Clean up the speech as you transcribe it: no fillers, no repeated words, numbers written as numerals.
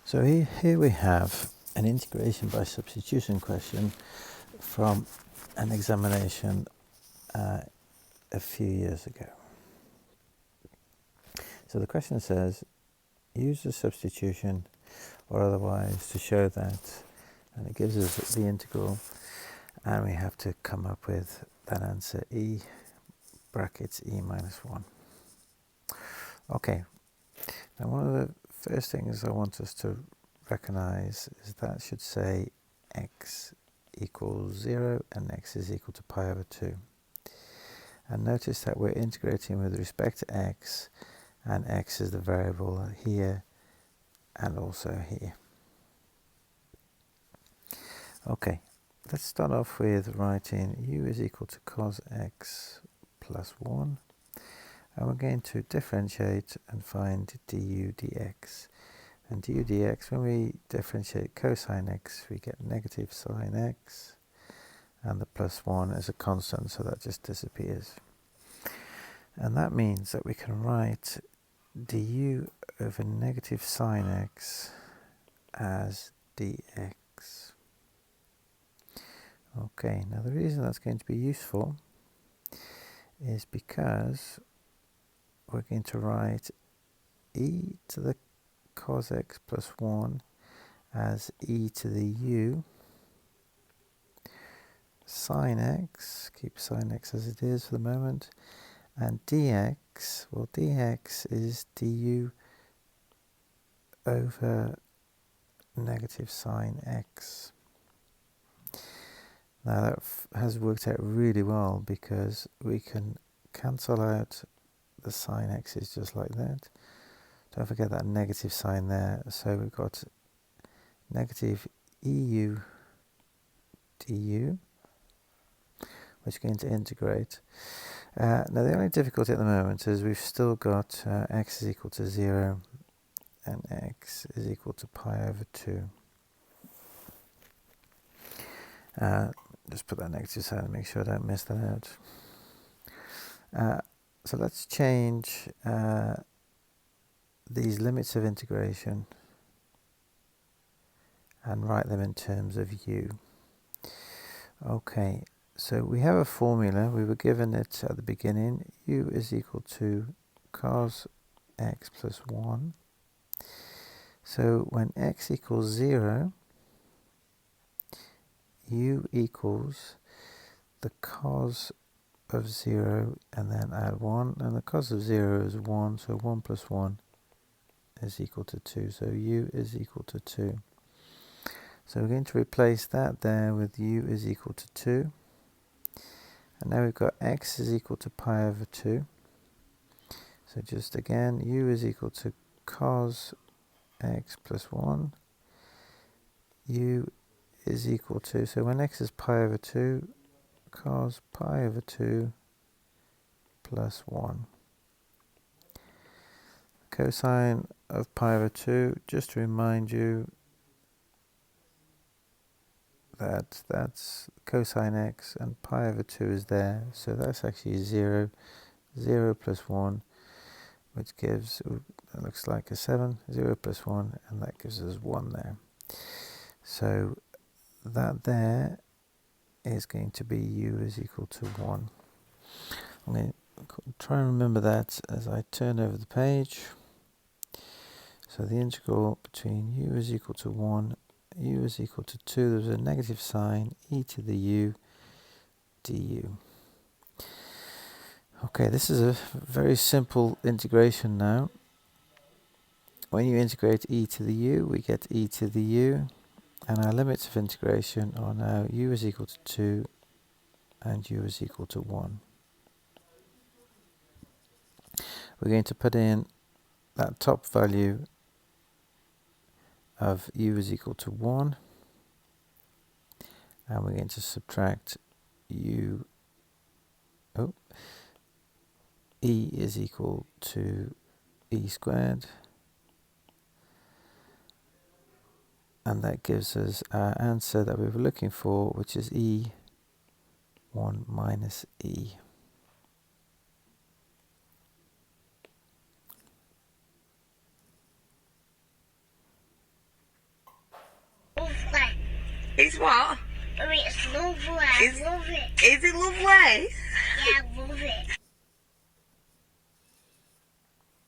So here we have an integration by substitution question from an examination a few years ago. So the question says, use the substitution or otherwise to show that, and it gives us the integral, and we have to come up with that answer, e brackets e minus 1. Okay, now one of the first things I want us to recognize is that should say x equals 0 and x is equal to pi over 2. And notice that we're integrating with respect to x, and x is the variable here and also here. Okay, let's start off with writing u is equal to cos x plus 1, and we're going to differentiate and find du dx. And du dx, when we differentiate cosine x, we get negative sine x, and the plus 1 is a constant, so that just disappears. And that means that we can write du over negative sine x as dx. Okay, now the reason that's going to be useful is because we're going to write e to the cos x plus 1 as e to the u sine x, keep sine x as it is for the moment, and dx, well, dx is du over negative sine x. Now that has worked out really well because we can cancel out the sine x's just like that. Don't forget that negative sign there. So we've got negative eu du, which is going to integrate. Now the only difficulty at the moment is we've still got x is equal to 0 and x is equal to pi over 2. Just put that negative sign and make sure I don't miss that out. So let's change these limits of integration and write them in terms of u. Okay, so we have a formula. We were given it at the beginning. U is equal to cos x plus 1. So when x equals 0, u equals the cos of 0 and then add 1, and the cos of 0 is 1, so 1 plus 1 is equal to 2, so u is equal to 2. So we're going to replace that there with u is equal to 2, and now we've got x is equal to pi over 2. So just again, u is equal to cos x plus 1, u is equal to, so when x is pi over 2, cos pi over 2 plus 1. Cosine of pi over 2, just to remind you that that's cosine x and pi over 2 is there, so that's actually 0. 0 plus 1, which gives, that looks like a 7, 0 plus 1, and that gives us 1 there. So that there is going to be u is equal to 1. I'm going to try and remember that as I turn over the page. So the integral between u is equal to 1, u is equal to 2, there's a negative sign, e to the u du. Okay, this is a very simple integration now. When you integrate e to the u, we get e to the u, and our limits of integration are now u is equal to 2 and u is equal to 1. We're going to put in that top value of u is equal to 1, and we're going to subtract e is equal to e squared, and that gives us our answer that we were looking for, which is e1 minus e. It's what? It's lovely. I love it. Is it lovely? Yeah, I love it.